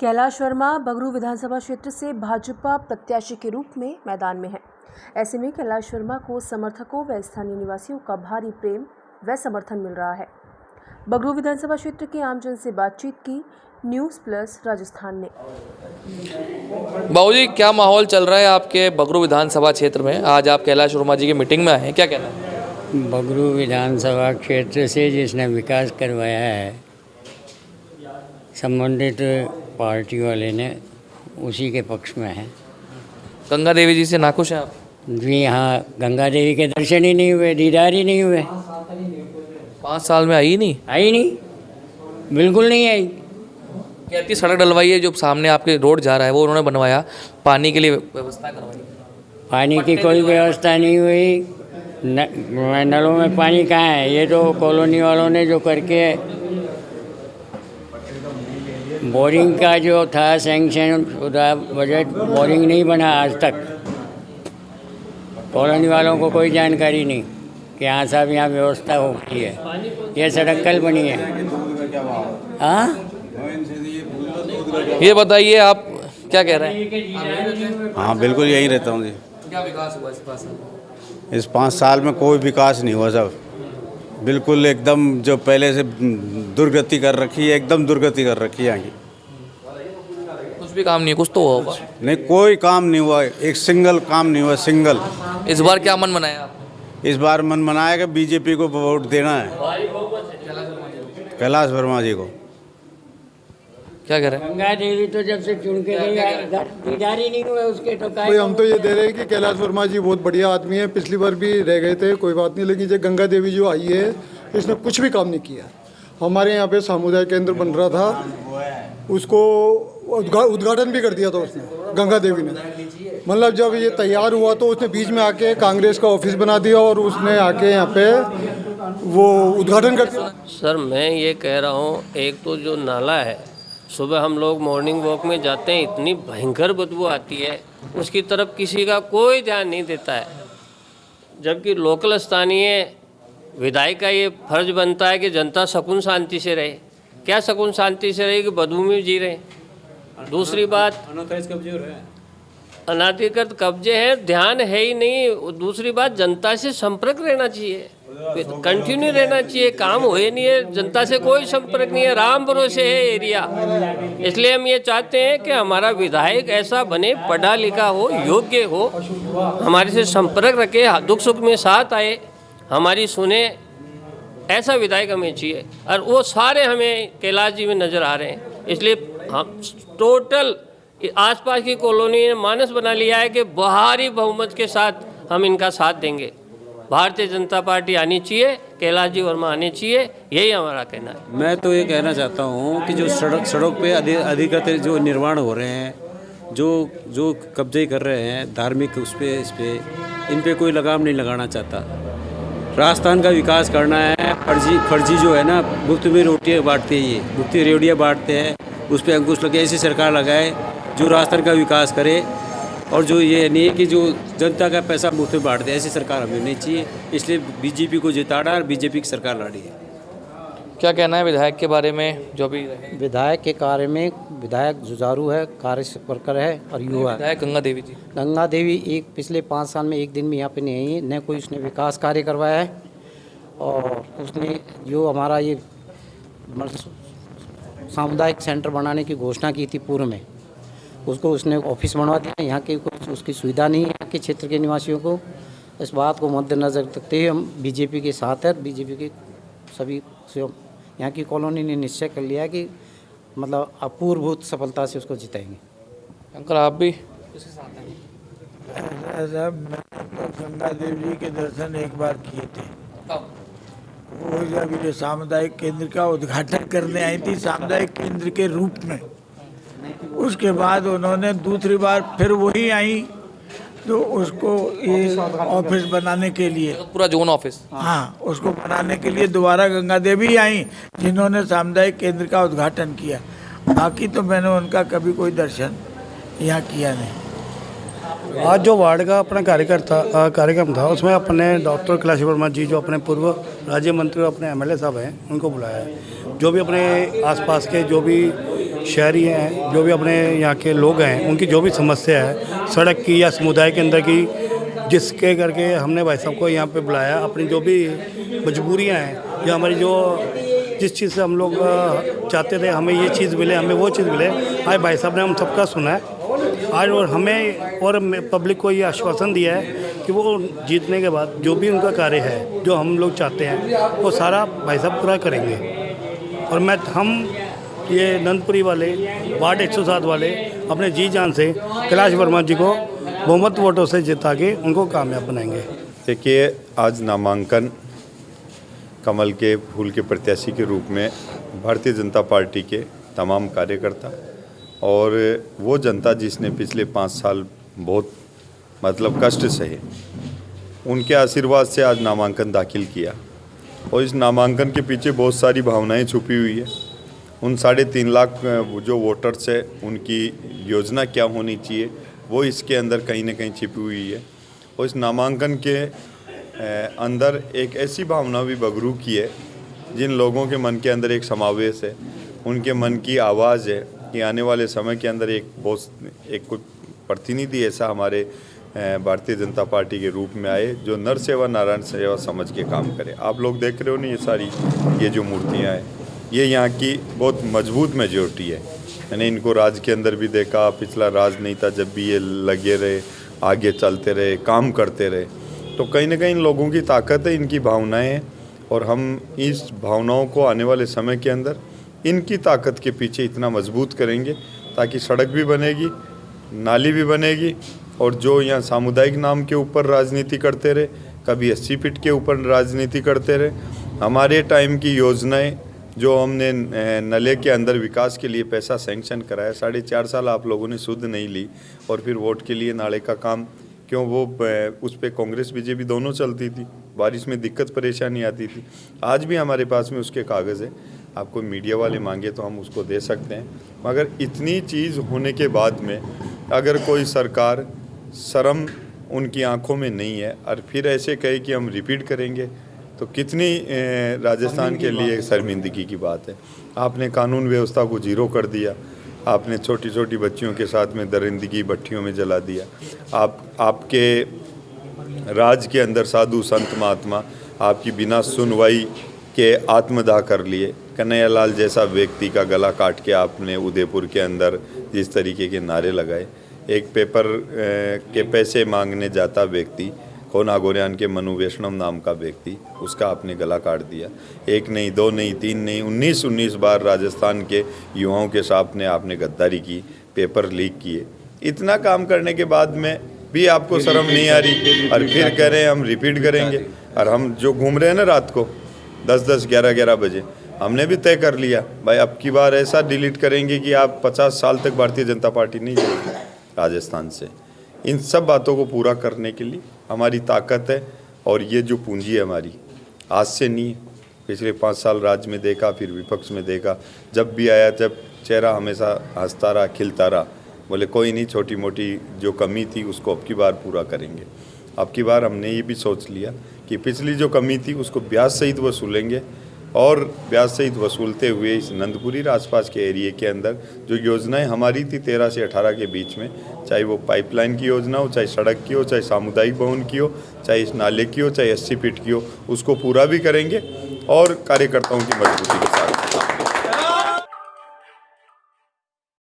कैलाश वर्मा बगरू विधानसभा क्षेत्र से भाजपा प्रत्याशी के रूप में मैदान में हैं। ऐसे में कैलाश वर्मा को समर्थकों व स्थानीय निवासियों का भारी प्रेम व समर्थन मिल रहा है। बगरू विधानसभा क्षेत्र के आमजन से बातचीत की न्यूज़ प्लस राजस्थान ने। बाबूजी, क्या माहौल चल रहा है आपके बगरू विधानसभा क्षेत्र में? आज आप कैलाश वर्मा जी की मीटिंग में आए हैं, क्या कहना है? बगरू विधानसभा क्षेत्र से जिसने विकास करवाया है संबंधित पार्टी वाले ने, उसी के पक्ष में है। गंगा देवी जी से नाखुश हैं आप? जी हाँ, गंगा देवी के दर्शन ही नहीं हुए, दीदार ही नहीं हुए। 5 साल में आई नहीं? आई नहीं, बिल्कुल नहीं आई। कहती सड़क डलवाई है, जो सामने आपके रोड जा रहा है वो उन्होंने बनवाया, पानी के लिए व्यवस्था करवाई। पानी की कोई व्यवस्था नहीं हुई। नलों में पानी कहाँ है? ये तो कॉलोनी वालों ने जो करके बोरिंग का जो था सैंक्शन शुदा बजट, बोरिंग नहीं बना आज तक। कॉलोनी वालों को कोई जानकारी नहीं कि हाँ साहब यहाँ व्यवस्था हो गई है, ये सड़क कल बनी है। हाँ, ये बताइए आप क्या कह रहे हैं? हाँ बिल्कुल यहीं रहता हूँ जी। क्या विकास हुआ इस 5 साल में कोई विकास नहीं हुआ साहब, बिल्कुल एकदम जो पहले से दुर्गति कर रखी है, एकदम दुर्गति कर रखी है यहाँ की। कुछ भी काम नहीं, कुछ तो हुआ होगा। नहीं, कोई काम नहीं हुआ, एक सिंगल काम नहीं हुआ, सिंगल। इस बार क्या मन बनाया आप? इस बार मन बनाया कि बीजेपी को वोट देना है, कैलाश वर्मा जी को। क्या कह रहे हैं? गंगा देवी तो जब से चुन के गई दीदार ही नहीं हुए उसके, तो भाई हम तो ये दे रहे हैं कि कैलाश वर्मा जी बहुत बढ़िया आदमी है। पिछली बार भी रह गए थे, कोई बात नहीं, लेकिन जो गंगा देवी जो आई है इसने कुछ भी काम नहीं किया। हमारे यहाँ पे सामुदायिक केंद्र बन रहा था, उसको उद्घाटन भी कर दिया था उसने, गंगा देवी ने। मतलब जब ये तैयार हुआ तो उसने बीच में आके कांग्रेस का ऑफिस बना दिया और उसने आके यहाँ पे वो उद्घाटन कर दिया। सर मैं ये कह रहा हूँ, एक तो जो नाला है, सुबह हम लोग मॉर्निंग वॉक में जाते हैं, इतनी भयंकर बदबू आती है, उसकी तरफ किसी का कोई ध्यान नहीं देता है। जबकि लोकल स्थानीय विधायक का ये फर्ज बनता है कि जनता सुकून शांति से रहे। क्या सुकून शांति से रहे कि बदबू में जी रहे? दूसरी बात, अनाधिकृत कब्जे हैं, ध्यान है ही नहीं। दूसरी बात, जनता से संपर्क रहना चाहिए, कंटिन्यू रहना चाहिए। काम हुए नहीं है, जनता से कोई संपर्क नहीं है, राम भरोसे है एरिया। इसलिए हम ये चाहते हैं कि हमारा विधायक ऐसा बने, पढ़ा लिखा हो, योग्य हो, हमारे से संपर्क रखे, दुख सुख में साथ आए, हमारी सुने, ऐसा विधायक हमें चाहिए। और वो सारे हमें कैलाश जी में नज़र आ रहे हैं। इसलिए हम टोटल आसपास की कॉलोनी ने मानस बना लिया है कि भारी बहुमत के साथ हम इनका साथ देंगे। भारतीय जनता पार्टी आनी चाहिए, कैलाश जी वर्मा आने चाहिए, यही हमारा कहना है। मैं तो ये कहना चाहता हूँ कि जो सड़क पे अधिकृत जो निर्माण हो रहे हैं, जो कब्जे कर रहे हैं धार्मिक इस पे इन पे कोई लगाम नहीं लगाना चाहता। राजस्थान का विकास करना है, फर्जी जो है ना, मुफ्त में रोटियाँ बांटते हैं, ये मुफ्त रेवड़ियाँ बांटते हैं, उस पर अंकुश लगे। ऐसी सरकार लगाए जो राजस्थान का विकास करे, और जो ये नहीं है कि जो जनता का पैसा मुफ्त में बांट दे, ऐसी सरकार हमें नहीं चाहिए। इसलिए बीजेपी को जिताना और बीजेपी की सरकार लाड़ी है। क्या कहना है विधायक के बारे में? जो भी विधायक के कार्य में, विधायक जुझारू है, कार्यवर्कर है और युवा। विधायक गंगा देवी जी, गंगा देवी पिछले 5 साल में एक दिन भी यहाँ पे नहीं आई, न कोई उसने विकास कार्य करवाया है। और उसने जो हमारा ये सामुदायिक सेंटर बनाने की घोषणा की थी पूर्व में, उसको उसने ऑफिस बनवा दिया। यहाँ की कुछ उसकी सुविधा नहीं है यहाँ के क्षेत्र के निवासियों को। इस बात को मद्देनजर रखते हुए हम बीजेपी के साथ है। बीजेपी के सभी यहाँ की कॉलोनी ने निश्चय कर लिया कि मतलब अपूर्वभूत सफलता से उसको जिताएंगे। अंकल आप भी किसके साथ हैं? साहब मैं तो गंगा देवी जी के दर्शन एक बार किए थे। वो जब ये सामुदायिक केंद्र का उद्घाटन करने आई थी, सामुदायिक केंद्र के रूप में। उसके बाद उन्होंने दूसरी बार फिर वही आई, तो उसको ये ऑफिस बनाने के लिए, पूरा जोन ऑफिस, हाँ, उसको बनाने के लिए दोबारा गंगा देवी आई, जिन्होंने सामुदायिक केंद्र का उद्घाटन किया। बाकी तो मैंने उनका कभी कोई दर्शन यहाँ किया नहीं। आज जो वार्ड का अपना कार्यक्रम था, उसमें अपने डॉक्टर कैलाश वर्मा जी, जो अपने पूर्व राज्य मंत्री, अपने MLA साहब हैं, उनको बुलाया है। जो भी अपने आसपास के जो भी शहरी हैं, जो भी अपने यहाँ के लोग हैं, उनकी जो भी समस्या है सड़क की या समुदाय के अंदर की, जिसके करके हमने भाई साहब को यहाँ पे बुलाया। अपनी जो भी मजबूरियाँ हैं या हमारी जो जिस चीज़ से हम लोग चाहते थे हमें ये चीज़ मिले, हमें वो चीज़ मिले, आज भाई साहब ने हम सबका सुना है आज, और हमें और पब्लिक को ये आश्वासन दिया है कि वो जीतने के बाद जो भी उनका कार्य है, जो हम लोग चाहते हैं, वो सारा भाई साहब पूरा करेंगे। और हम ये नंदपुरी वाले वार्ड 107 वाले अपने जी जान से कैलाश वर्मा जी को बहुमत वोटों से जिता के उनको कामयाब बनाएंगे। देखिए, आज नामांकन कमल के फूल के प्रत्याशी के रूप में भारतीय जनता पार्टी के तमाम कार्यकर्ता और वो जनता जिसने पिछले 5 साल बहुत कष्ट सहे, उनके आशीर्वाद से आज नामांकन दाखिल किया। और इस नामांकन के पीछे बहुत सारी भावनाएं छुपी हुई है। उन 3.5 लाख जो वोटर्स है, उनकी योजना क्या होनी चाहिए, वो इसके अंदर कहीं ना कहीं छिपी हुई है। और इस नामांकन के अंदर एक ऐसी भावना भी बगरू की है, जिन लोगों के मन के अंदर एक समावेश है, उनके मन की आवाज़ है कि आने वाले समय के अंदर एक कुछ प्रतिनिधि ऐसा हमारे भारतीय जनता पार्टी के रूप में आए, जो नर सेवा नारायण सेवा समझ के काम करे। आप लोग देख रहे हो ना, ये जो मूर्तियाँ हैं, ये यहाँ की बहुत मजबूत मेजोरिटी है। मैंने इनको राज के अंदर भी देखा, पिछला राज नहीं था जब भी ये लगे रहे, आगे चलते रहे, काम करते रहे। तो कहीं ना कहीं इन लोगों की ताकत है, इनकी भावनाएं हैं, और हम इस भावनाओं को आने वाले समय के अंदर इनकी ताकत के पीछे इतना मजबूत करेंगे ताकि सड़क भी बनेगी, नाली भी बनेगी, और जो यहाँ सामुदायिक नाम के ऊपर राजनीति करते रहे, कभी 80 फीट के ऊपर राजनीति करते रहे। हमारे टाइम की योजनाएं जो हमने नले के अंदर विकास के लिए पैसा सैंक्शन कराया, 4.5 साल आप लोगों ने सुध नहीं ली, और फिर वोट के लिए नाले का काम क्यों, वो उस पर कांग्रेस बीजेपी दोनों चलती थी, बारिश में दिक्कत परेशानी आती थी। आज भी हमारे पास में उसके कागज़ है, आपको मीडिया वाले मांगे तो हम उसको दे सकते हैं। मगर इतनी चीज़ होने के बाद में अगर कोई सरकार, शर्म उनकी आंखों में नहीं है, और फिर ऐसे कहे कि हम रिपीट करेंगे, तो कितनी राजस्थान के लिए शर्मिंदगी की बात है। आपने कानून व्यवस्था को जीरो कर दिया, आपने छोटी छोटी बच्चियों के साथ में दरिंदगी भट्टियों में जला दिया। आपके राज के अंदर साधु संत महात्मा आपकी बिना सुनवाई के आत्मदाह कर लिए। कन्हैयालाल जैसा व्यक्ति का गला काट के आपने उदयपुर के अंदर जिस तरीके के नारे लगाए, एक पेपर के पैसे मांगने जाता व्यक्ति, कोना गोरियान के मनु वैष्णव नाम का व्यक्ति, उसका आपने गला काट दिया। 1 नहीं, 2 नहीं, 3 नहीं, 19 बार राजस्थान के युवाओं के साथ ने आपने गद्दारी की, पेपर लीक किए। इतना काम करने के बाद में भी आपको शर्म नहीं आ रही, और फिर कह रहे हैं हम रिपीट करेंगे। और हम जो घूम रहे हैं ना रात को 10-10, 11-11 बजे, हमने भी तय कर लिया भाई अब की बार ऐसा डिलीट करेंगे कि आप 50 साल तक भारतीय जनता पार्टी नहीं जीतेगी राजस्थान से। इन सब बातों को पूरा करने के लिए हमारी ताकत है, और ये जो पूंजी है हमारी, आज से नहीं, पिछले 5 साल राज्य में देखा, फिर विपक्ष में देखा, जब भी आया, जब चेहरा हमेशा हंसता रहा, खिलता रहा, बोले कोई नहीं, छोटी मोटी जो कमी थी उसको अब की बार पूरा करेंगे। अब की बार हमने ये भी सोच लिया कि पिछली जो कमी थी उसको ब्याज सहित वसूलेंगे, और ब्याज सहित वसूलते हुए इस नंदपुरी आसपास के एरिए के अंदर जो योजनाएं हमारी थी 13 से 18 के बीच में, चाहे वो पाइपलाइन की योजना हो, चाहे सड़क की हो, चाहे सामुदायिक भवन की हो, चाहे इस नाले की हो, चाहे 80 फीट की हो, उसको पूरा भी करेंगे और कार्यकर्ताओं की मजबूती के साथ।